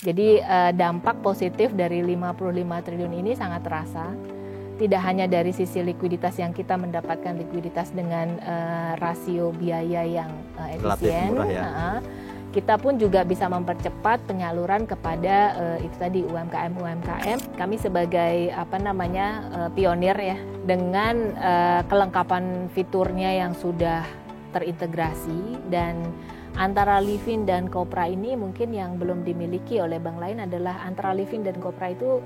Jadi dampak positif dari 55 triliun ini sangat terasa. Tidak hanya dari sisi likuiditas yang kita mendapatkan likuiditas dengan rasio biaya yang efisien, murah ya. Kita pun juga bisa mempercepat penyaluran kepada itu tadi UMKM. Kami sebagai pionir ya dengan kelengkapan fiturnya yang sudah terintegrasi, dan antara Livin dan Kopra ini mungkin yang belum dimiliki oleh bank lain adalah antara Livin dan Kopra itu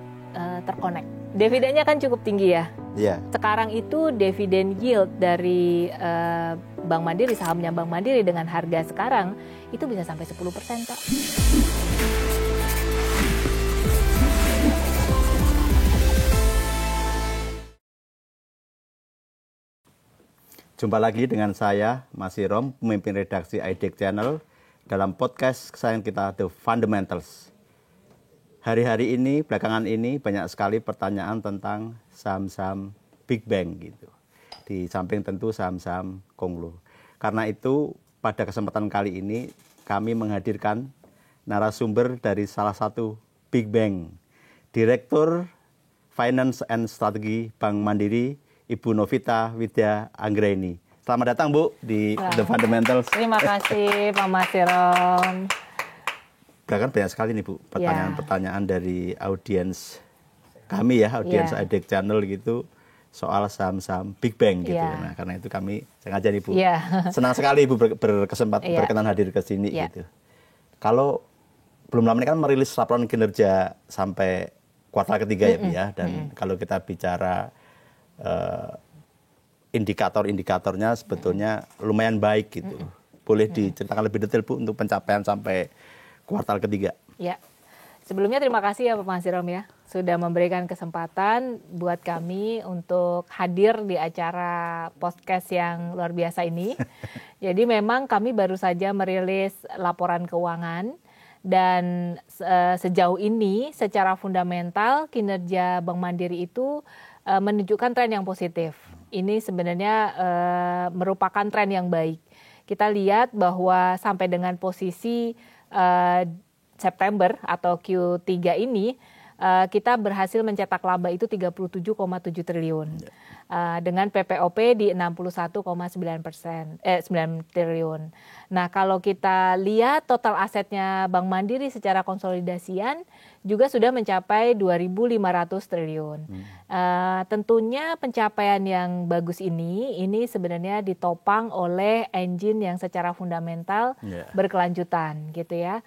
terkonek. Dividennya kan cukup tinggi ya. Iya. Sekarang itu dividen yield dari Bank Mandiri, sahamnya Bank Mandiri dengan harga sekarang itu bisa sampai 10%, Pak. Jumpa lagi dengan saya, Mas Irom, pemimpin redaksi IDEC Channel, dalam podcast kesayangan kita, The Fundamentals. Hari-hari ini, belakangan ini, banyak sekali pertanyaan tentang saham-saham Big Bang gitu. Di samping tentu saham-saham Konglo. Karena itu, pada kesempatan kali ini, kami menghadirkan narasumber dari salah satu Big Bang, Direktur Finance and Strategy Bank Mandiri, Ibu Novita Widya Anggraini. Selamat datang, Bu, di The Fundamentals. Terima kasih, Pak Mas Irom. Bahkan banyak sekali nih, Bu, pertanyaan-pertanyaan dari audiens kami ya, audiens IDEC Channel gitu, soal saham-saham Big Bang gitu. Nah, karena itu kami sengaja nih, Bu. Senang sekali Ibu berkenan hadir ke sini gitu. Kalau belum lama ini kan merilis laporan kinerja sampai kuartal ketiga ya, Bu ya. Dan kalau kita bicara indikator-indikatornya sebetulnya lumayan baik gitu. Boleh diceritakan lebih detail, Bu, untuk pencapaian sampai kuartal ketiga? Ya. Sebelumnya terima kasih ya Pak Mas Irom ya, sudah memberikan kesempatan buat kami untuk hadir di acara podcast yang luar biasa ini. Jadi memang kami baru saja merilis laporan keuangan, dan sejauh ini secara fundamental kinerja Bank Mandiri itu menunjukkan tren yang positif. Ini sebenarnya merupakan tren yang baik. Kita lihat bahwa sampai dengan posisi September atau Q3 ini kita berhasil mencetak laba itu 37,7 triliun dengan PPOP di 61,9 triliun. Nah, kalau kita lihat total asetnya Bank Mandiri secara konsolidasian juga sudah mencapai 2.500 triliun. Tentunya pencapaian yang bagus ini sebenarnya ditopang oleh engine yang secara fundamental berkelanjutan gitu ya.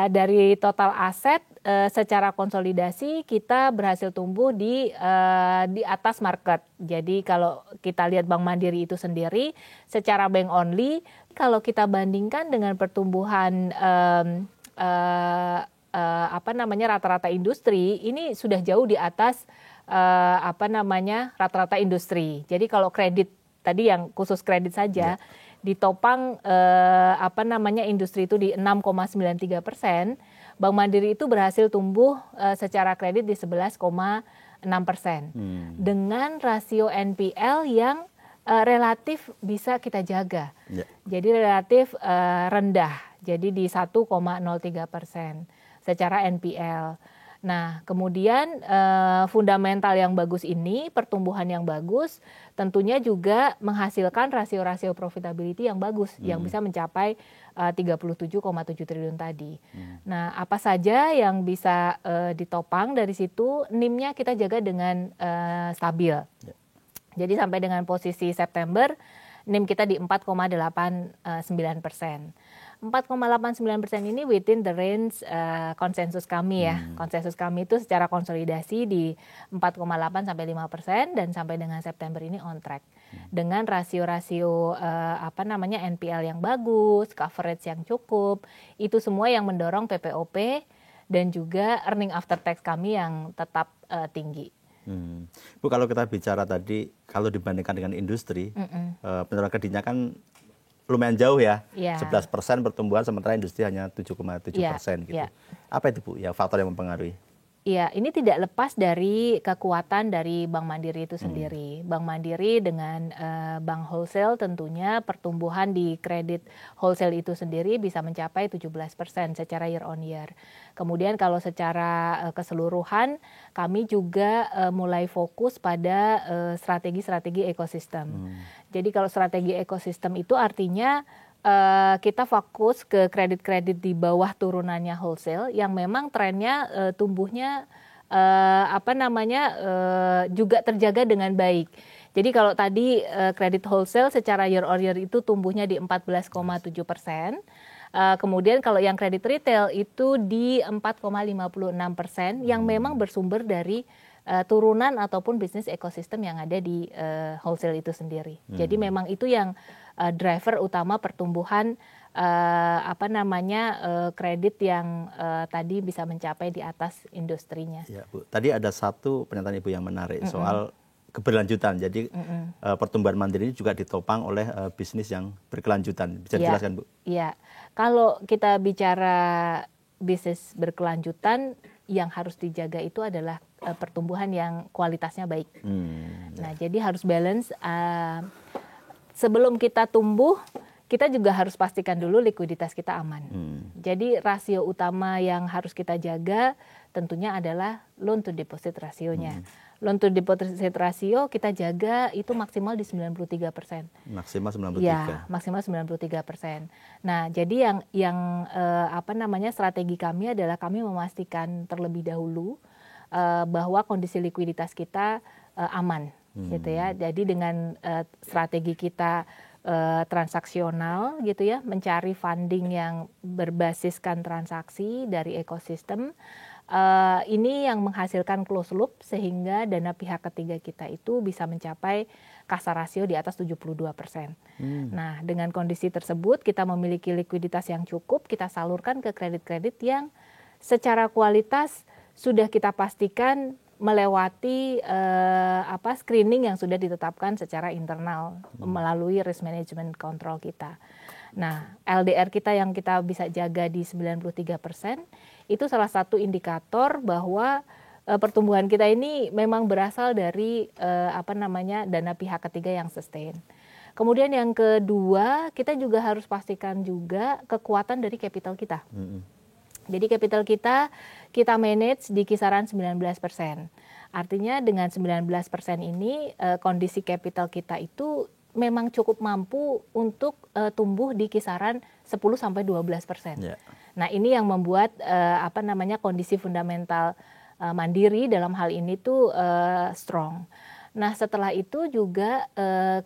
Dari total aset secara konsolidasi kita berhasil tumbuh di atas market. Jadi kalau kita lihat Bank Mandiri itu sendiri secara bank only, kalau kita bandingkan dengan pertumbuhan rata-rata industri, ini sudah jauh di atas rata-rata industri. Jadi kalau kredit tadi yang khusus kredit saja ditopang industri itu di 6,93%, Bank Mandiri itu berhasil tumbuh secara kredit di 11,6%. Dengan rasio NPL yang relatif bisa kita jaga. Jadi relatif rendah. Jadi di 1,03% secara NPL. Nah, kemudian fundamental yang bagus ini, pertumbuhan yang bagus, tentunya juga menghasilkan rasio-rasio profitability yang bagus, yang bisa mencapai 37,7 triliun tadi. Nah, apa saja yang bisa ditopang dari situ, NIM-nya kita jaga dengan stabil. Jadi sampai dengan posisi September, NIM kita di 4,89%. 4,89% ini within the range konsensus kami ya. Konsensus kami itu secara konsolidasi di 4,8 sampai 5%, dan sampai dengan September ini on track. Dengan rasio-rasio NPL yang bagus, coverage yang cukup, itu semua yang mendorong PPOP dan juga earning after tax kami yang tetap tinggi. Bu, kalau kita bicara tadi, kalau dibandingkan dengan industri, penurunan kreditnya kan lumayan jauh ya, 11% pertumbuhan, sementara industri hanya 7,7% gitu. Apa itu, Bu, ya faktor yang mempengaruhi? Iya, ini tidak lepas dari kekuatan dari Bank Mandiri itu sendiri. Bank Mandiri dengan bank wholesale tentunya pertumbuhan di kredit wholesale itu sendiri bisa mencapai 17% secara year on year. Kemudian kalau secara keseluruhan kami juga mulai fokus pada strategi-strategi ekosistem. Jadi kalau strategi ekosistem itu artinya kita fokus ke kredit-kredit di bawah turunannya wholesale yang memang trennya tumbuhnya juga terjaga dengan baik. Jadi kalau tadi kredit wholesale secara year on year itu tumbuhnya di 14,7%. Kemudian kalau yang kredit retail itu di 4,56% yang memang bersumber dari turunan ataupun bisnis ekosistem yang ada di wholesale itu sendiri. Jadi memang itu yang driver utama pertumbuhan kredit yang tadi bisa mencapai di atas industrinya. Ya, Bu. Tadi ada satu pernyataan Ibu yang menarik soal keberlanjutan. Jadi pertumbuhan Mandiri ini juga ditopang oleh bisnis yang berkelanjutan. Bisa dijelaskan, Bu? Iya. Kalau kita bicara bisnis berkelanjutan, yang harus dijaga itu adalah pertumbuhan yang kualitasnya baik. Nah, jadi harus balance. Sebelum kita tumbuh, kita juga harus pastikan dulu likuiditas kita aman. Jadi rasio utama yang harus kita jaga tentunya adalah loan to deposit rasionya. Loan to deposit rasio kita jaga itu maksimal di 93%. Maksimal 93%. Ya, maksimal 93%. Nah, jadi yang strategi kami adalah kami memastikan terlebih dahulu bahwa kondisi likuiditas kita aman, gitu ya. Jadi dengan strategi kita transaksional, gitu ya, mencari funding yang berbasiskan transaksi dari ekosistem. Ini yang menghasilkan close loop sehingga dana pihak ketiga kita itu bisa mencapai kasa rasio di atas 72%. Nah, dengan kondisi tersebut kita memiliki likuiditas yang cukup, kita salurkan ke kredit-kredit yang secara kualitas sudah kita pastikan melewati screening yang sudah ditetapkan secara internal melalui risk management control kita. Nah, LDR kita yang kita bisa jaga di 93%, itu salah satu indikator bahwa pertumbuhan kita ini memang berasal dari dana pihak ketiga yang sustain. Kemudian yang kedua, kita juga harus pastikan juga kekuatan dari capital kita. Jadi capital kita manage di kisaran 19%. Artinya dengan 19% ini kondisi capital kita itu memang cukup mampu untuk tumbuh di kisaran 10-12%. Nah, ini yang membuat kondisi fundamental Mandiri dalam hal ini tuh strong. Nah, setelah itu juga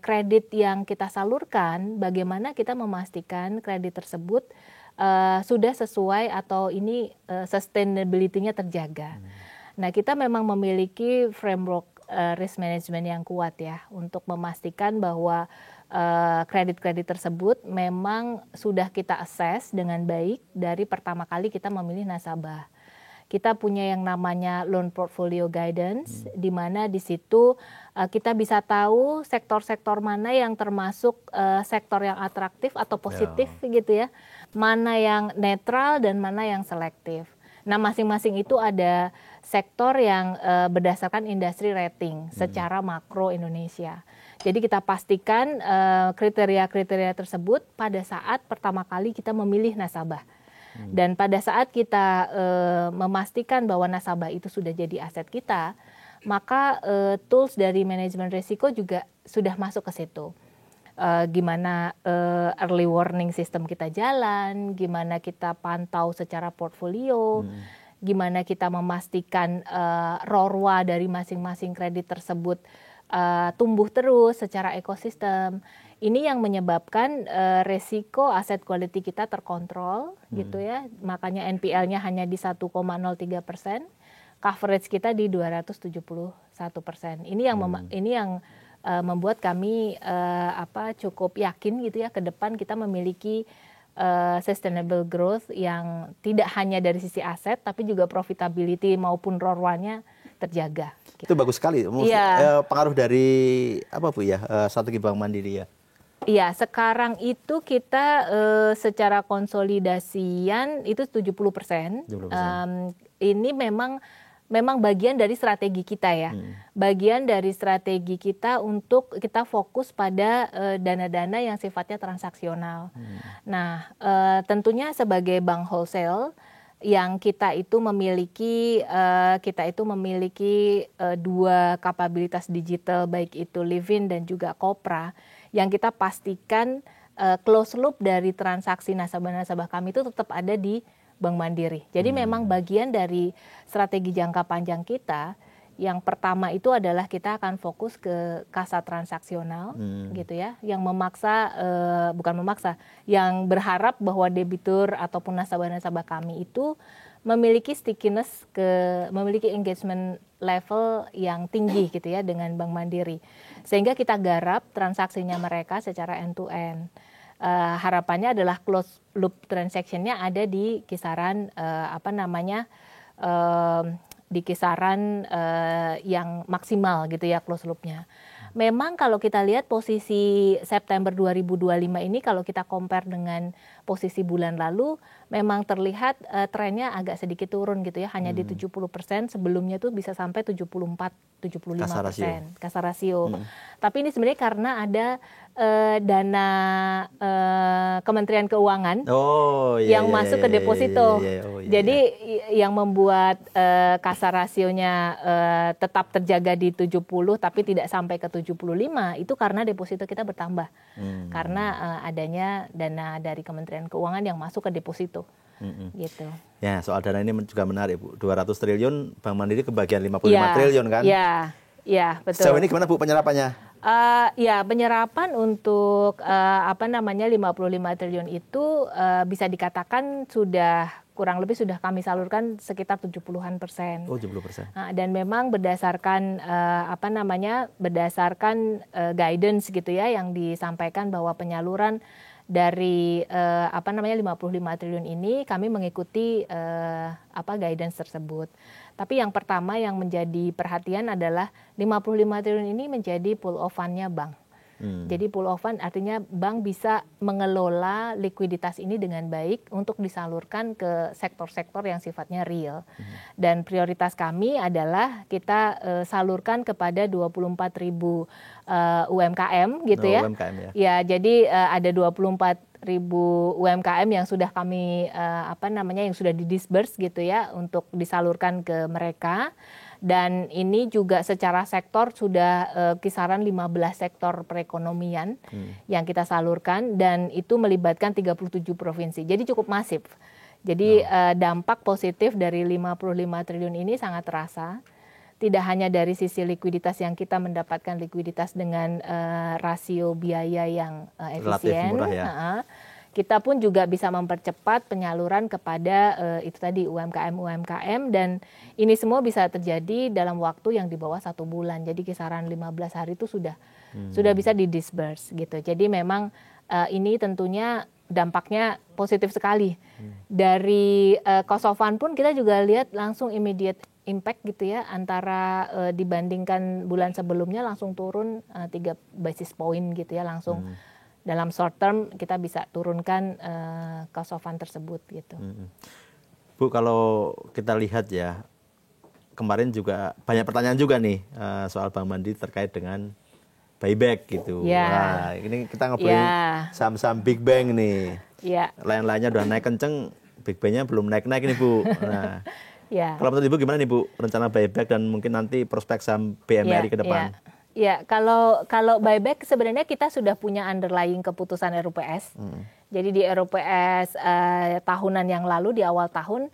kredit yang kita salurkan, bagaimana kita memastikan kredit tersebut sudah sesuai atau ini sustainability-nya terjaga. Nah, kita memang memiliki framework risk management yang kuat ya untuk memastikan bahwa kredit-kredit tersebut memang sudah kita assess dengan baik dari pertama kali kita memilih nasabah. Kita punya yang namanya loan portfolio guidance, di mana di situ kita bisa tahu sektor-sektor mana yang termasuk sektor yang atraktif atau positif gitu ya, mana yang netral dan mana yang selektif. Nah, masing-masing itu ada sektor yang berdasarkan industri rating secara makro Indonesia. Jadi kita pastikan kriteria-kriteria tersebut pada saat pertama kali kita memilih nasabah. Dan pada saat kita memastikan bahwa nasabah itu sudah jadi aset kita, maka tools dari manajemen risiko juga sudah masuk ke situ. Gimana early warning system kita jalan, gimana kita pantau secara portfolio, gimana kita memastikan RORWA dari masing-masing kredit tersebut tumbuh terus secara ekosistem. Ini yang menyebabkan resiko aset quality kita terkontrol gitu ya. Makanya NPL-nya hanya di 1,03%, coverage kita di 271%. Ini yang membuat kami cukup yakin gitu ya, ke depan kita memiliki sustainable growth yang tidak hanya dari sisi aset tapi juga profitability maupun RORWA-nya terjaga. Gitu. Itu bagus sekali. Pengaruh dari strategi Bank Mandiri ya. Iya, sekarang itu kita secara konsolidasian itu 70%. Ini memang memang bagian dari strategi kita ya. Bagian dari strategi kita untuk kita fokus pada dana-dana yang sifatnya transaksional. Nah, tentunya sebagai bank wholesale yang kita itu memiliki dua kapabilitas digital, baik itu Livin dan juga Kopra, yang kita pastikan close loop dari transaksi nasabah-nasabah kami itu tetap ada di Bank Mandiri. Jadi memang bagian dari strategi jangka panjang kita, yang pertama itu adalah kita akan fokus ke kasa transaksional, gitu ya, yang yang berharap bahwa debitur ataupun nasabah-nasabah kami itu memiliki stickiness, memiliki engagement level yang tinggi gitu ya dengan Bank Mandiri, sehingga kita garap transaksinya mereka secara end to end. Harapannya adalah close loop transaction-nya ada di kisaran di kisaran yang maksimal gitu ya close loop-nya. Memang kalau kita lihat posisi September 2025 ini, kalau kita compare dengan posisi bulan lalu, memang terlihat trennya agak sedikit turun gitu ya, hanya di 70%, sebelumnya tuh bisa sampai 74-75% kasar rasio. Tapi ini sebenarnya karena ada dana Kementerian Keuangan yang masuk ke deposito. Jadi yang membuat kasar rasionya tetap terjaga di 70 tapi tidak sampai ke 75 itu karena deposito kita bertambah. Karena adanya dana dari Kementerian Keuangan yang masuk ke deposito. Gitu. Ya, soal dana ini juga menarik, Bu. 200 triliun, Bank Mandiri kebagian 55 triliun kan? Ya, betul. Sejauh ini gimana, Bu, penyerapannya? Penyerapan untuk 55 triliun itu bisa dikatakan kurang lebih sudah kami salurkan sekitar 70-an%. Oh, 70%. Dan memang berdasarkan guidance gitu ya yang disampaikan bahwa penyaluran dari 55 triliun ini kami mengikuti guidance tersebut. Tapi yang pertama yang menjadi perhatian adalah 55 triliun ini menjadi pool of fund-nya bank. Jadi pool of fund artinya bank bisa mengelola likuiditas ini dengan baik untuk disalurkan ke sektor-sektor yang sifatnya real. Dan prioritas kami adalah kita salurkan kepada 24.000 UMKM gitu ya. UMKM ya. Ya, jadi ada 24.000 UMKM yang sudah kami yang sudah didisburse gitu ya untuk disalurkan ke mereka. Dan ini juga secara sektor sudah kisaran 15 sektor perekonomian yang kita salurkan, dan itu melibatkan 37 provinsi. Jadi cukup masif. Jadi dampak positif dari 55 triliun ini sangat terasa. Tidak hanya dari sisi likuiditas yang kita mendapatkan likuiditas dengan rasio biaya yang efisien. Relatif murah ya. Kita pun juga bisa mempercepat penyaluran kepada itu tadi UMKM, dan ini semua bisa terjadi dalam waktu yang di bawah 1 bulan. Jadi kisaran 15 hari itu sudah bisa didisburse gitu. Jadi memang ini tentunya dampaknya positif sekali. Dari cost of fund pun kita juga lihat langsung immediate impact gitu ya, antara dibandingkan bulan sebelumnya langsung turun 3 basis point gitu ya, langsung dalam short term kita bisa turunkan cost of fund tersebut gitu. Bu, kalau kita lihat ya, kemarin juga banyak pertanyaan juga nih soal Bank Mandiri terkait dengan buyback gitu. Wah, ini kita ngobrolin saham-saham Big Bank nih. Lain-lainnya udah naik kenceng, Big Bank-nya belum naik-naik nih, Bu. Nah, kalau menurut Ibu gimana nih, Bu, rencana buyback dan mungkin nanti prospek saham BMRI ke depan? Ya, kalau buyback sebenarnya kita sudah punya underlying keputusan RUPS. Jadi di RUPS tahunan yang lalu, di awal tahun,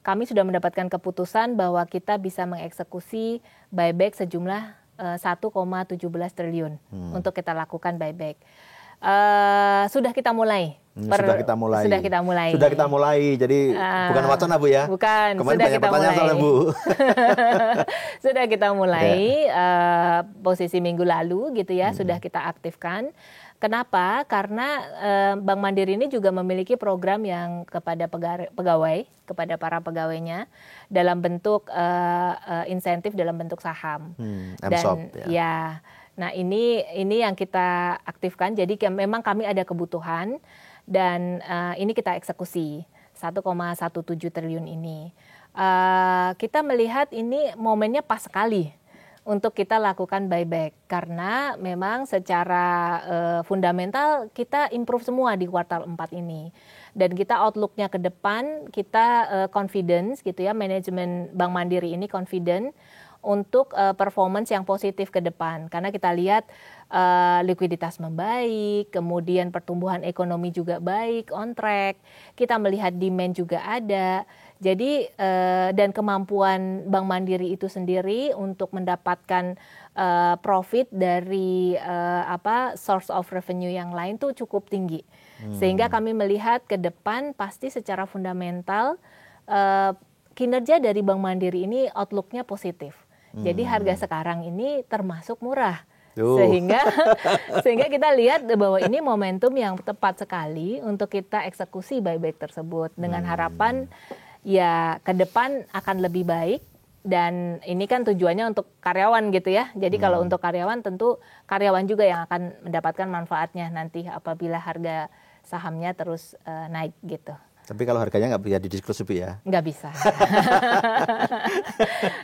kami sudah mendapatkan keputusan bahwa kita bisa mengeksekusi buyback sejumlah 1,17 triliun untuk kita lakukan buyback. Sudah kita mulai. Sudah kita mulai. Jadi bukan wacana, Bu ya. Bukan. Kemarin banyak pertanyaan soalnya, Bu. Sudah kita mulai posisi minggu lalu gitu ya, sudah kita aktifkan. Kenapa? Karena Bank Mandiri ini juga memiliki program yang kepada pegawai, kepada para pegawainya dalam bentuk insentif dalam bentuk saham. MSOP, ya. Nah, ini yang kita aktifkan. Jadi memang kami ada kebutuhan, dan ini kita eksekusi 1,17 triliun ini. kita melihat ini momennya pas sekali untuk kita lakukan buyback karena memang secara fundamental kita improve semua di kuartal 4 ini. Dan kita outlook-nya ke depan, kita confidence gitu ya, manajemen Bank Mandiri ini confident untuk performance yang positif ke depan. Karena kita lihat likuiditas membaik, kemudian pertumbuhan ekonomi juga baik, on track. Kita melihat demand juga ada. Jadi dan kemampuan Bank Mandiri itu sendiri untuk mendapatkan profit dari source of revenue yang lain tuh cukup tinggi. Sehingga kami melihat ke depan pasti secara fundamental kinerja dari Bank Mandiri ini outlook-nya positif. Jadi harga sekarang ini termasuk murah. Sehingga kita lihat bahwa ini momentum yang tepat sekali untuk kita eksekusi buyback tersebut dengan harapan ya ke depan akan lebih baik. Dan ini kan tujuannya untuk karyawan gitu ya. Jadi kalau untuk karyawan tentu karyawan juga yang akan mendapatkan manfaatnya nanti apabila harga sahamnya terus naik gitu. Tapi kalau harganya nggak bisa didiskus Ibu ya? Nggak bisa.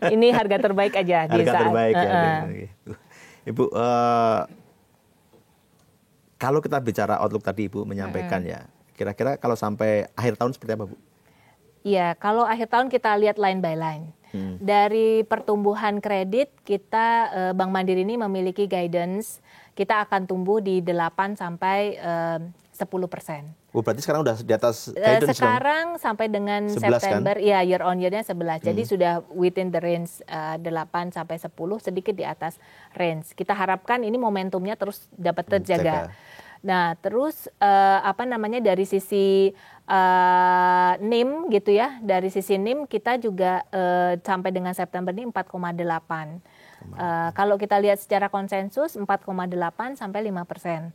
Ini harga terbaik aja. Harga terbaik ya. Ibu, kalau kita bicara outlook tadi Ibu menyampaikan ya, kira-kira kalau sampai akhir tahun seperti apa Bu? Iya, kalau akhir tahun kita lihat line by line. Dari pertumbuhan kredit kita Bank Mandiri ini memiliki guidance kita akan tumbuh di 8 sampai 10%. Oh, berarti sekarang udah di atas guidance sekarang dong? Sampai dengan 11, September kan? ya year on year-nya 11. Jadi sudah within the range 8 sampai 10, sedikit di atas range. Kita harapkan ini momentumnya terus dapat terjaga. Nah, terus dari sisi NIM gitu ya. Dari sisi NIM kita juga sampai dengan September ini 4,8. Kalau kita lihat secara konsensus 4,8 sampai 5%.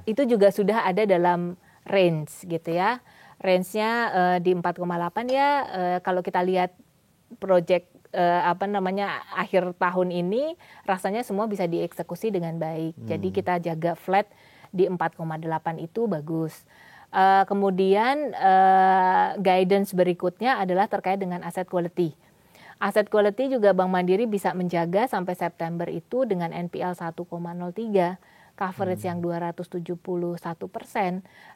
Itu juga sudah ada dalam range gitu ya. Range-nya di 4,8 ya kalau kita lihat project akhir tahun ini rasanya semua bisa dieksekusi dengan baik. Jadi kita jaga flat di 4,8 itu bagus. Kemudian guidance berikutnya adalah terkait dengan asset quality. Asset quality juga Bank Mandiri bisa menjaga sampai September itu dengan NPL 1,03, coverage yang 271%.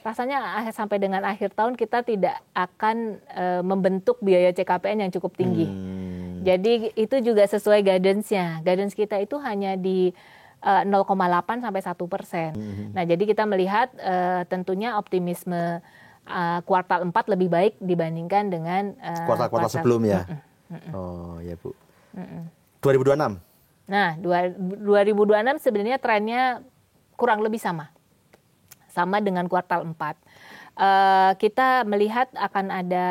Rasanya sampai dengan akhir tahun kita tidak akan membentuk biaya CKPN yang cukup tinggi. Jadi itu juga sesuai guidance-nya. Guidance kita itu hanya di 0,8 sampai 1%. Nah, jadi kita melihat tentunya optimisme kuartal 4 lebih baik dibandingkan dengan kuartal sebelumnya. Oh ya Bu. 2026. Nah, 2026 sebenarnya trennya kurang lebih sama dengan kuartal 4. Kita melihat akan ada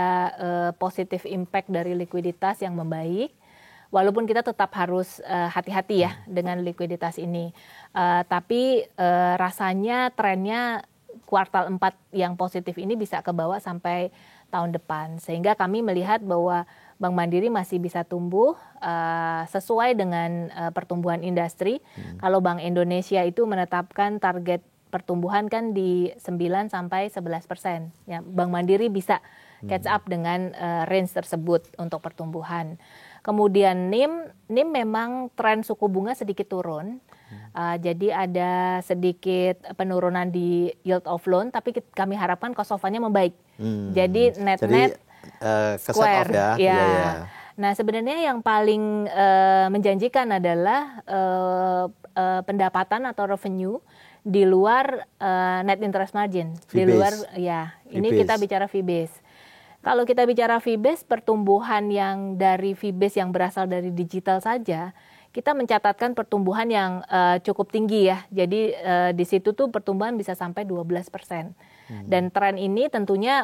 positive impact dari likuiditas yang membaik. Walaupun kita tetap harus hati-hati ya dengan likuiditas ini. Tapi rasanya trennya kuartal 4 yang positif ini bisa kebawa sampai tahun depan. Sehingga kami melihat bahwa Bank Mandiri masih bisa tumbuh sesuai dengan pertumbuhan industri. Kalau Bank Indonesia itu menetapkan target pertumbuhan kan di 9 sampai 11%. Ya, Bank Mandiri bisa catch up dengan range tersebut untuk pertumbuhan. Kemudian NIM memang tren suku bunga sedikit turun. Jadi ada sedikit penurunan di yield of loan, tapi kami harapkan cost of fund-nya membaik. Jadi net-net square. Ya. Nah, sebenarnya yang paling menjanjikan adalah pendapatan atau revenue di luar net interest margin. Di luar ya, ini kita bicara fee base. Kalau kita bicara fee base, pertumbuhan yang dari fee base yang berasal dari digital saja, kita mencatatkan pertumbuhan yang cukup tinggi ya. Jadi di situ tuh pertumbuhan bisa sampai 12%. Dan tren ini tentunya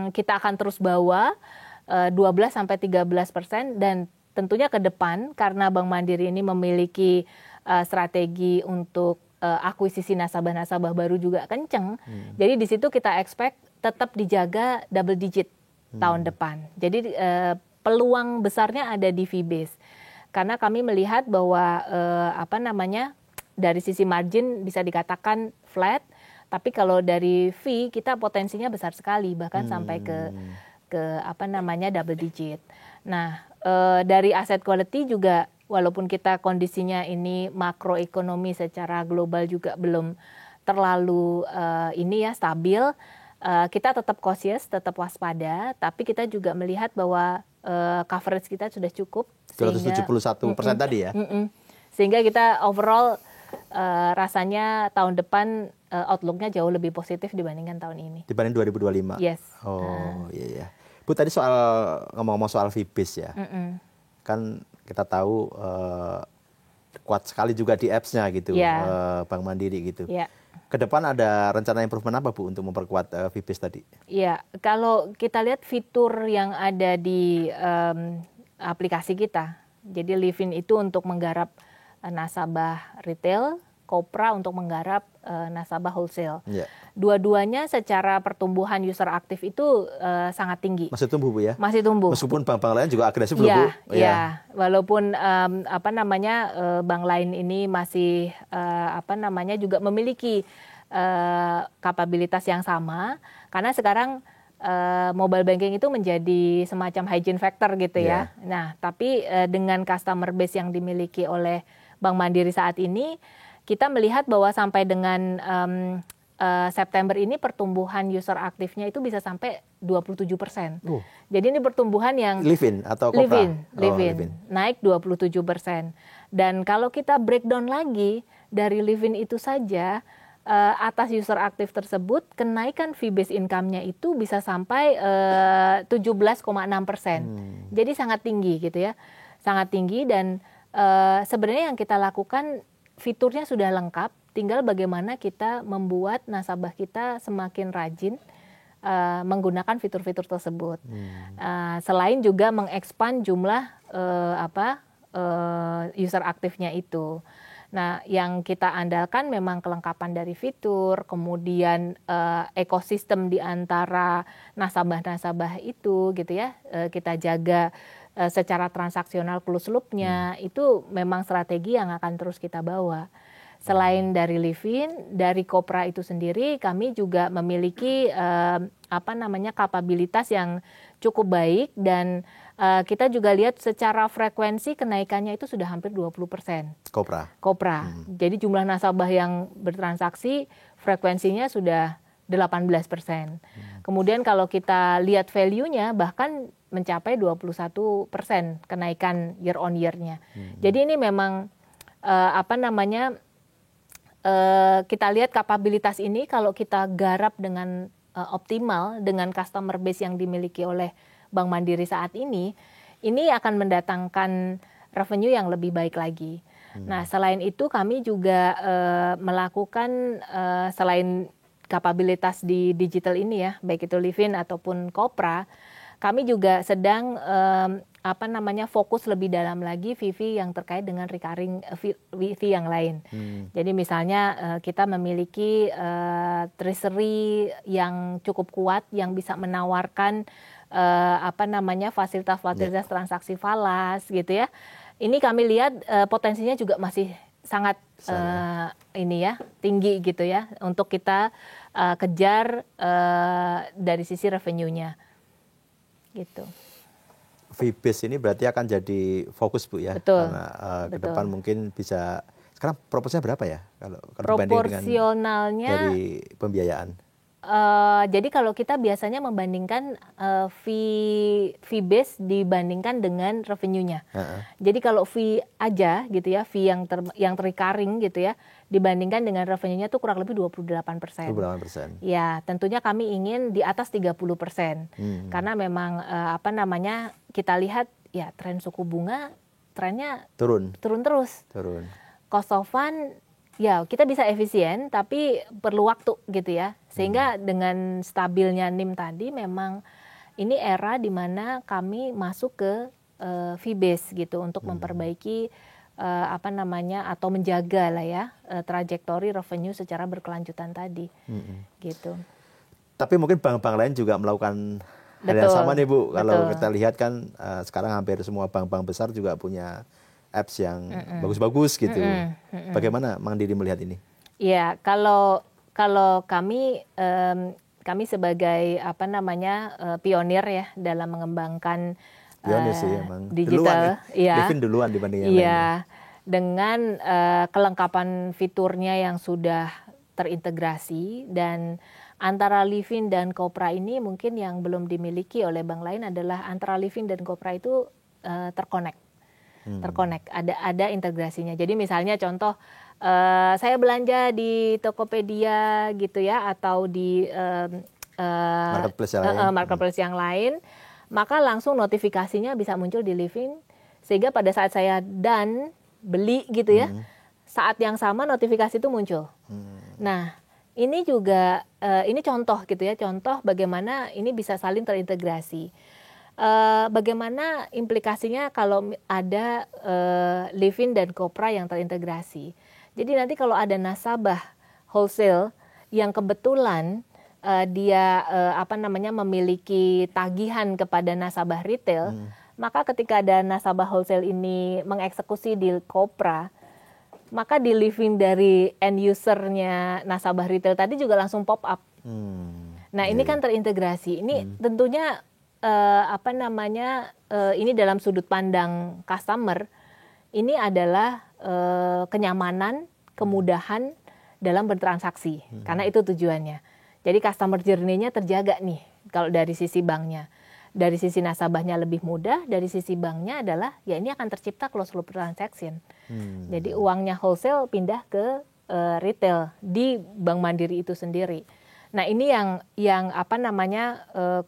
kita akan terus bawa 12-13%, dan tentunya ke depan karena Bank Mandiri ini memiliki strategi untuk akuisisi nasabah-nasabah baru juga kenceng. Jadi di situ kita expect tetap dijaga double digit tahun depan. Jadi peluang besarnya ada di fee base. Karena kami melihat bahwa dari sisi margin bisa dikatakan flat, tapi kalau dari fee kita potensinya besar sekali, bahkan sampai ke ke double digit. Nah, dari asset quality juga walaupun kita kondisinya ini makroekonomi secara global juga belum terlalu stabil, kita tetap cautious, tetap waspada, tapi kita juga melihat bahwa coverage kita sudah cukup. 271% tadi ya? Sehingga kita overall rasanya tahun depan outlook-nya jauh lebih positif dibandingkan tahun ini. Dibanding 2025? Yes. Oh iya. Bu, tadi ngomong-ngomong soal Fibes ya. Kan kita tahu kuat sekali juga di apps-nya gitu, Bank Mandiri gitu. Yeah. Ke depan ada rencana improvement apa Bu untuk memperkuat Fibes tadi? Iya, kalau kita lihat fitur yang ada di aplikasi kita, jadi Livin itu untuk menggarap nasabah retail, Kopra untuk menggarap nasabah wholesale. Yeah. Dua-duanya secara pertumbuhan user aktif itu sangat tinggi. Masih tumbuh Bu ya? Masih tumbuh. Meskipun bank-bank lain juga agresif loh Bu? Iya. Walaupun bank lain ini masih juga memiliki kapabilitas yang sama, karena sekarang mobile banking itu menjadi semacam hygiene factor gitu ya. Nah, tapi dengan customer base yang dimiliki oleh Bank Mandiri saat ini, kita melihat bahwa sampai dengan September ini pertumbuhan user aktifnya itu bisa sampai 27%. Jadi ini pertumbuhan yang Livin atau Kopra? Livin. Naik 27%. Dan kalau kita breakdown lagi dari Livin itu saja, atas user aktif tersebut kenaikan fee-based income-nya itu bisa sampai 17,6%. Jadi sangat tinggi gitu ya. Sangat tinggi dan sebenarnya yang kita lakukan fiturnya sudah lengkap, tinggal bagaimana kita membuat nasabah kita semakin rajin menggunakan fitur-fitur tersebut. Selain juga mengekspand jumlah user aktifnya itu. Nah, yang kita andalkan memang kelengkapan dari fitur, kemudian ekosistem di antara nasabah-nasabah itu gitu ya. Kita jaga secara transaksional closed loop-nya, itu memang strategi yang akan terus kita bawa. Selain dari Livin, dari Kopra itu sendiri kami juga memiliki kapabilitas yang cukup baik dan kita juga lihat secara frekuensi kenaikannya itu sudah hampir 20%. Kopra. Jadi jumlah nasabah yang bertransaksi frekuensinya sudah 18%. Kemudian kalau kita lihat value-nya bahkan mencapai 21% kenaikan year on year-nya. Jadi ini memang kita lihat kapabilitas ini kalau kita garap dengan optimal dengan customer base yang dimiliki oleh Bank Mandiri saat ini akan mendatangkan revenue yang lebih baik lagi. Nah, selain itu kami juga melakukan selain kapabilitas di digital ini ya, baik itu Livin ataupun Kopra, kami juga sedang fokus lebih dalam lagi fee yang terkait dengan recurring fee yang lain. Jadi misalnya kita memiliki treasury yang cukup kuat yang bisa menawarkan fasilitas-fasilitas transaksi falas gitu ya. Ini kami lihat potensinya juga masih sangat tinggi gitu ya untuk kita kejar dari sisi revenue-nya. Gitu. Fee-based ini berarti akan jadi fokus Bu ya. Betul. Karena ke depan mungkin bisa, sekarang proporsinya berapa ya kalau proporsionalnya dari pembiayaan? Jadi kalau kita biasanya membandingkan fee base dibandingkan dengan revenue-nya. Jadi kalau fee aja gitu ya, fee yang recurring gitu ya, dibandingkan dengan revenue-nya itu kurang lebih 28%. 28%. Ya, tentunya kami ingin di atas 30%. Karena memang kita lihat ya tren suku bunga trennya turun terus. Cost of fund ya kita bisa efisien tapi perlu waktu gitu ya. Sehingga dengan stabilnya NIM tadi memang ini era di mana kami masuk ke fee base gitu untuk memperbaiki atau menjaga lah ya trajektori revenue secara berkelanjutan tadi. Gitu. Tapi mungkin bank-bank lain juga melakukan hal yang sama nih Bu. Kalau kita lihat kan sekarang hampir semua bank-bank besar juga punya apps yang bagus-bagus gitu. Bagaimana Mandiri melihat ini? Ya, kalau kami kami sebagai pionir ya dalam mengembangkan pionir sih emang. digital. Livin duluan dibanding yang lainnya. Dengan kelengkapan fiturnya yang sudah terintegrasi, dan antara Livin dan Kopra ini mungkin yang belum dimiliki oleh bank lain adalah antara Livin dan Kopra itu terkonek, ada integrasinya. Jadi misalnya contoh saya belanja di Tokopedia gitu ya, atau di marketplace yang lain, maka langsung notifikasinya bisa muncul di Livin, sehingga pada saat saya beli gitu ya, saat yang sama notifikasi itu muncul. Nah, ini juga ini contoh gitu ya, contoh bagaimana ini bisa saling terintegrasi. Bagaimana implikasinya kalau ada Livin dan Kopra yang terintegrasi. Jadi nanti kalau ada nasabah wholesale yang kebetulan dia memiliki tagihan kepada nasabah retail, maka ketika ada nasabah wholesale ini mengeksekusi di Kopra, maka di Livin dari end usernya nasabah retail tadi juga langsung pop up. Nah, ini kan terintegrasi. Ini tentunya ini dalam sudut pandang customer, ini adalah kenyamanan, kemudahan dalam bertransaksi. Karena itu tujuannya. Jadi customer journey-nya terjaga nih kalau dari sisi banknya. Dari sisi nasabahnya lebih mudah, dari sisi banknya adalah ya ini akan tercipta closed loop transaction. Jadi uangnya wholesale pindah ke retail di Bank Mandiri itu sendiri. Nah, ini yang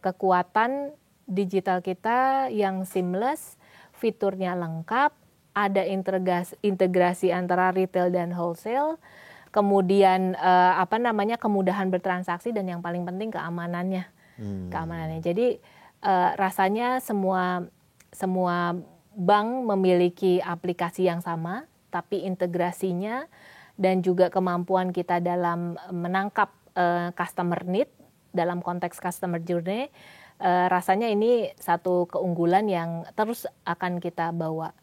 kekuatan digital kita yang seamless, fiturnya lengkap, ada integrasi antara retail dan wholesale, kemudian kemudahan bertransaksi, dan yang paling penting keamanannya. Jadi rasanya semua bank memiliki aplikasi yang sama, tapi integrasinya dan juga kemampuan kita dalam menangkap customer need dalam konteks customer journey, rasanya ini satu keunggulan yang terus akan kita bawa.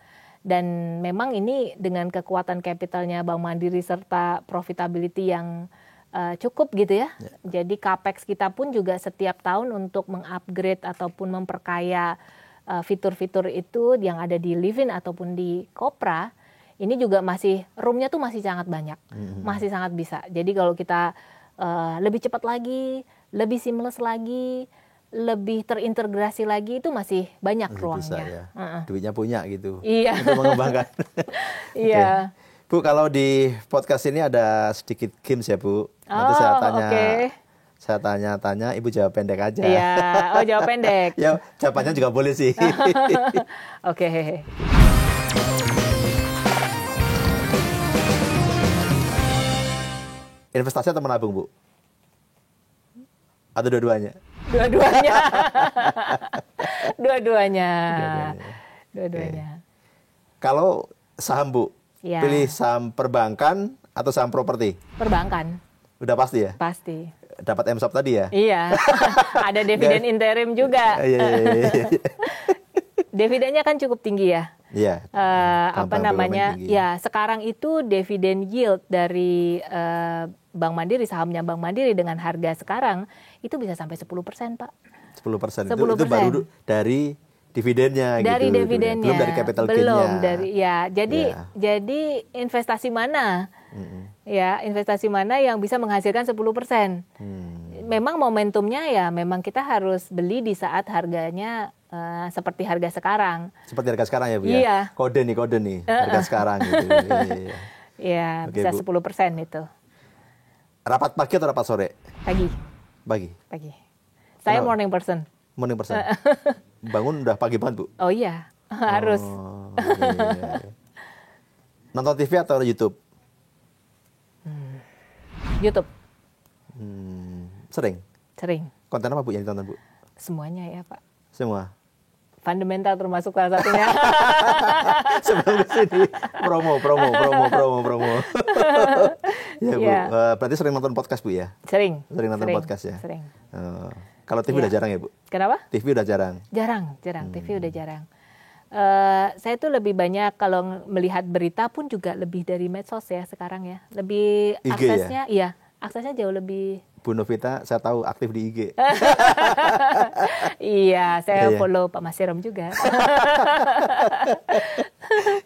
Dan memang ini dengan kekuatan kapitalnya Bank Mandiri serta profitability yang cukup gitu ya. Jadi capex kita pun juga setiap tahun untuk mengupgrade ataupun memperkaya fitur-fitur itu yang ada di Livin ataupun di Kopra, ini juga roomnya tuh masih sangat banyak, masih sangat bisa. Jadi kalau kita lebih cepat lagi, lebih seamless lagi, lebih terintegrasi lagi, itu masih banyak ruangnya. Bisa, ya. Duitnya punya gitu. Iya. Untuk mengembangkan. Iya. Okay. Bu, kalau di podcast ini ada sedikit games ya, Bu. Nanti saya tanya, Ibu jawab pendek aja. Iya, jawab pendek. Ya, jawabannya juga boleh sih. Oke. Investasi atau menabung, Bu? Atau dua-duanya? Dua-duanya. Kalau saham, Bu, pilih saham perbankan atau saham properti? Perbankan. Udah pasti ya? Pasti. Dapat MSOP tadi ya? Iya. Ada dividen interim juga. Iya. Dividennya kan cukup tinggi ya. Iya. Ya, sekarang itu dividen yield dari Bank Mandiri, sahamnya Bank Mandiri dengan harga sekarang itu bisa sampai 10%, Pak. 10%. Itu baru dari dividennya gitu. Dari dividennya. Belum dari capital gain-nya. Jadi investasi mana? Ya, investasi mana yang bisa menghasilkan 10%? Memang momentumnya ya memang kita harus beli di saat harganya seperti harga sekarang. Seperti harga sekarang ya, Bu ya? Iya. Kode nih, harga sekarang gitu. Iya, bisa Bu. 10% itu. Rapat pagi atau rapat sore? Pagi. Saya morning person. Morning person. Bangun udah pagi banget, Bu? Oh iya, harus. Iya. Nonton TV atau YouTube? YouTube. Sering? Sering. Konten apa, Bu, yang ditonton, Bu? Semuanya ya, Pak. Semua? Fundamental termasuk salah satunya. Sebelum kesini promo. Ya, Bu. Berarti sering nonton podcast, Bu ya? Sering nonton podcast ya? Sering. Kalau TV udah jarang ya, Bu? Kenapa? TV udah jarang? Jarang. TV udah jarang. Saya tuh lebih banyak kalau melihat berita pun juga lebih dari medsos ya sekarang ya. Lebih IG aksesnya, ya? aksesnya jauh lebih. Bu Novita, saya tahu aktif di IG. Iya, saya Iya. follow Pak Masirom juga.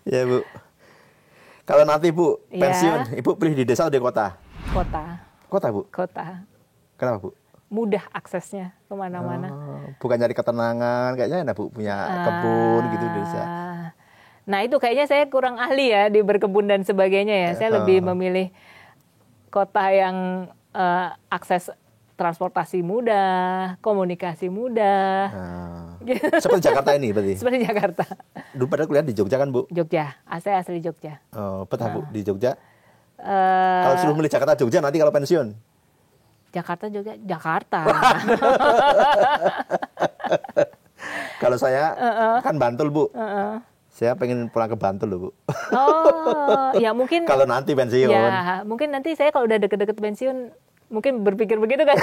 Ya Bu. Kalau nanti Bu Iya. pensiun, Ibu pilih di desa atau di kota? Kota, Kota Bu. kota. Kenapa Bu? Mudah aksesnya kemana-mana. Oh, bukan nyari ketenangan, kayaknya enak Bu punya kebun gitu di desa. Nah itu kayaknya saya kurang ahli ya di berkebun dan sebagainya ya. Saya lebih memilih kota yang akses transportasi mudah, komunikasi mudah. Seperti Jakarta ini berarti. Seperti Jakarta. Dulu pada kuliah di Jogja kan Bu? Jogja, saya asli Jogja. Oh, betah Bu di Jogja. Eh, Kalau suruh milih Jakarta Jogja nanti kalau pensiun. Jakarta juga, Jakarta. Kalau saya kan Bantul Bu. Saya pengen pulang ke Bantul loh Bu. Oh, ya mungkin. Kalau nanti pensiun. Ya, mungkin nanti saya kalau udah deket-deket pensiun, mungkin berpikir begitu kan.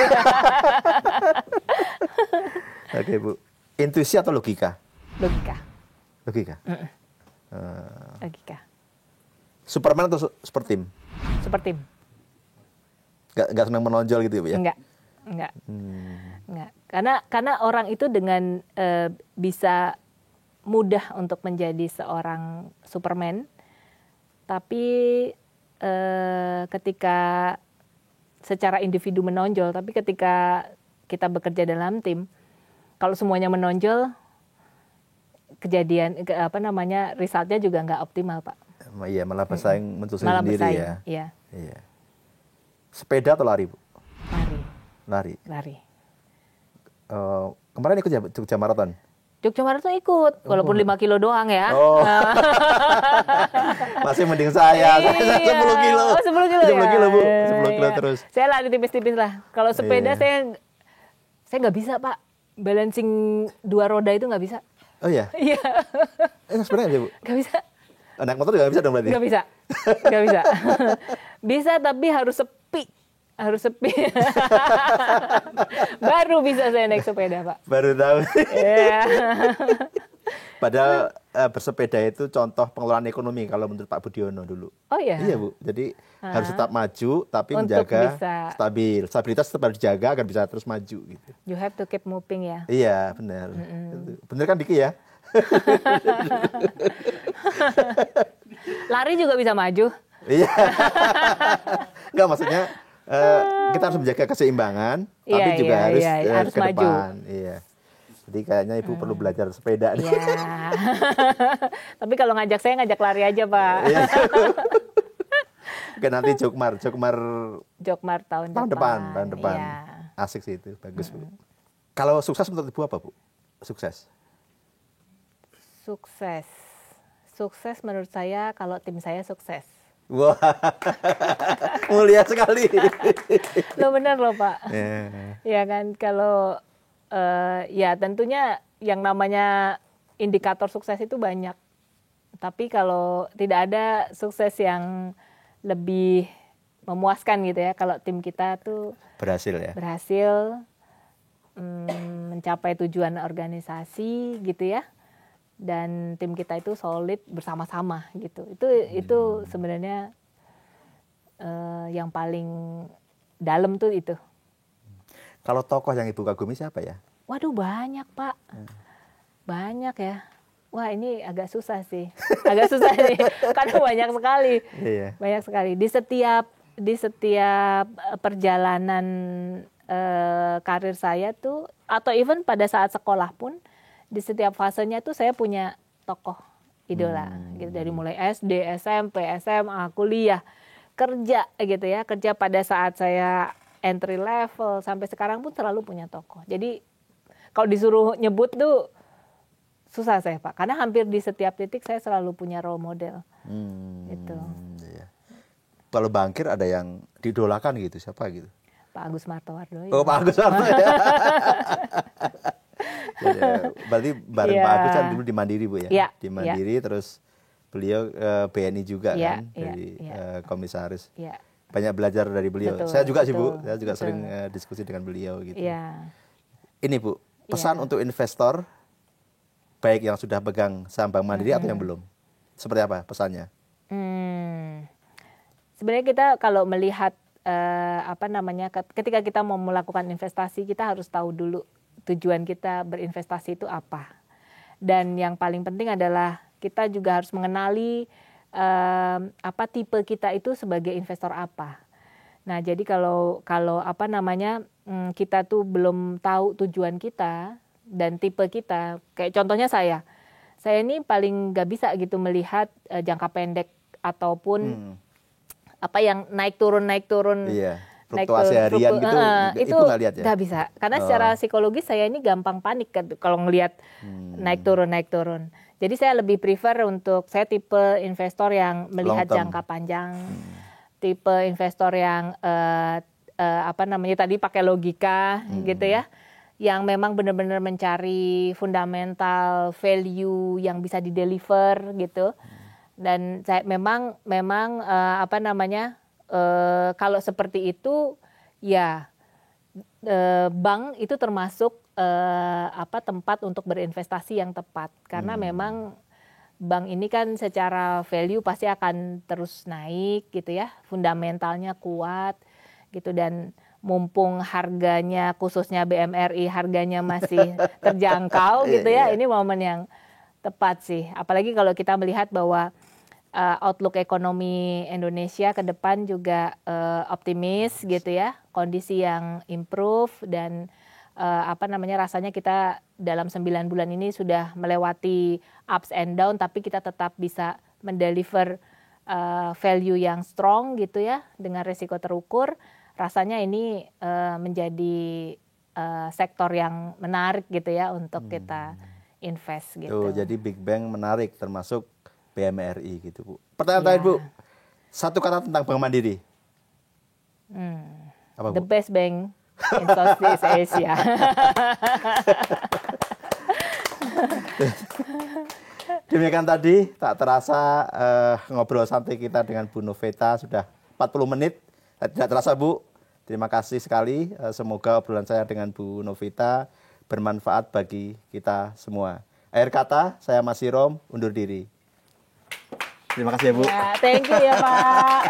Oke Bu. Intuisi atau logika? Logika. Logika. Logika. Superman atau super team? Super tim. Gak senang menonjol gitu ya Bu ya? Enggak. Karena orang itu dengan bisa mudah untuk menjadi seorang Superman, tapi ketika secara individu menonjol, tapi ketika kita bekerja dalam tim, kalau semuanya menonjol, resultnya juga nggak optimal Pak. Iya, malah bersaing untuk Malah sendiri bersaing, ya. iya. Iya. Sepeda atau lari Bu? Lari. Lari. Kemarin ikut Jogja Marathon. Jogja Marathon ikut, walaupun 5 kilo doang ya. Oh. Masih mending saya. Iya. 10 kilo. Oh, 10 kilo 10 ya. kilo Bu, 10 kilo Iya. terus. Saya lari tipis-tipis lah. Kalau sepeda Iya. saya nggak bisa Pak. Balancing 2 roda itu nggak bisa. Oh iya? Iya. Sepeda nggak Bu? Nggak bisa. Naik motor juga nggak bisa dong berarti? Nggak bisa. Nggak bisa. Bisa tapi harus sepi. Harus sepi. Baru bisa saya naik sepeda Pak. Baru tahu. Iya. Padahal bersepeda itu contoh pengelolaan ekonomi kalau menurut Pak Budiono dulu. Oh iya. Iya Bu, jadi harus tetap maju tapi Untuk menjaga bisa. stabil. Stabilitas tetap harus dijaga agar bisa terus maju gitu. You have to keep moving ya. Iya benar. Benar kan Diki ya? Lari juga bisa maju. Iya. Enggak maksudnya kita harus menjaga keseimbangan tapi Iya, juga iya, harus harus ke maju. depan. Iya. Jadi kayaknya Ibu perlu belajar sepeda nih. Iya. Tapi kalau ngajak saya ngajak lari aja Pak. Iya. Oke nanti Jokmar Jokmar tahun depan. Iya. Asik sih itu, bagus Bu. Kalau sukses menurut Ibu apa Bu? Sukses. Sukses menurut saya kalau tim saya sukses. Wah, mulia sekali. Lo benar loh Pak. Yeah. Ya kan kalau ya tentunya yang namanya indikator sukses itu banyak. Tapi kalau tidak ada sukses yang lebih memuaskan gitu ya, kalau tim kita tuh Berhasil ya. berhasil mencapai tujuan organisasi gitu ya, dan tim kita itu solid bersama-sama gitu. Itu sebenarnya yang paling dalam tuh itu. Kalau tokoh yang Ibu kagumi siapa ya? Waduh banyak Pak, banyak ya. Wah ini agak susah sih, agak susah nih, karena banyak sekali, Iya. banyak sekali. Di setiap perjalanan karir saya tuh, atau even pada saat sekolah pun, di setiap fasenya tuh saya punya tokoh idola, gitu. Dari mulai SD, SMP, SMA, kuliah, kerja gitu ya, kerja pada saat saya entry level sampai sekarang pun selalu punya tokoh. Jadi kalau disuruh nyebut tuh susah saya Pak, karena hampir di setiap titik saya selalu punya role model. Gitu. Iya. Kalau bangkir ada yang didolakan gitu, siapa gitu? Pak Agus Martowardoyo. Oh Pak Agus Martowardoyo ya. Ya, berarti bareng Iya. Pak Agus kan dulu di Mandiri Bu ya? Iya, Di Mandiri terus beliau BNI juga Iya, kan, iya, jadi iya. Komisaris. Iya. Banyak belajar dari beliau. Betul, Saya juga sih Bu, betul, saya juga betul. sering diskusi dengan beliau gitu. Iya. Ini Bu, pesan untuk investor baik yang sudah pegang saham Bank Mandiri atau yang belum? Seperti apa pesannya? Sebenarnya kita kalau melihat ketika kita mau melakukan investasi, kita harus tahu dulu tujuan kita berinvestasi itu apa. Dan yang paling penting adalah kita juga harus mengenali tipe kita itu sebagai investor apa. Nah, jadi kalau kita tuh belum tahu tujuan kita dan tipe kita, kayak contohnya saya ini paling nggak bisa gitu melihat jangka pendek ataupun apa yang naik turun. Iya. Fluktuasi harian gitu, itu nggak lihat ya? Nggak bisa, karena secara psikologis saya ini gampang panik kalau ngelihat naik turun. Jadi saya lebih prefer saya tipe investor yang melihat jangka panjang, tipe investor yang tadi pakai logika gitu ya, yang memang benar-benar mencari fundamental value yang bisa dideliver gitu. Dan saya memang kalau seperti itu ya bank itu termasuk tempat untuk berinvestasi yang tepat, karena memang bank ini kan secara value pasti akan terus naik gitu ya, fundamentalnya kuat gitu, dan mumpung harganya khususnya BMRI harganya masih terjangkau gitu ya, ini momen yang tepat sih. Apalagi kalau kita melihat bahwa outlook ekonomi Indonesia ke depan juga optimis gitu ya, kondisi yang improve, dan rasanya kita dalam 9 bulan ini sudah melewati ups and down, tapi kita tetap bisa mendeliver value yang strong gitu ya, dengan risiko terukur. Rasanya ini menjadi sektor yang menarik gitu ya untuk kita invest gitu. Jadi big bank menarik, termasuk BMRI gitu, Bu. Pertanyaan terakhir, Bu. Satu kata tentang Bank Mandiri. Apa, Bu? The best bank in Southeast Asia. Demikian tadi, tak terasa ngobrol santai kita dengan Bu Novita sudah 40 menit. Tidak terasa, Bu. Terima kasih sekali. Semoga obrolan saya dengan Bu Novita bermanfaat bagi kita semua. Akhir kata, saya Mas Sirom, undur diri. Terima kasih ya, Bu. Ya, thank you ya, Pak.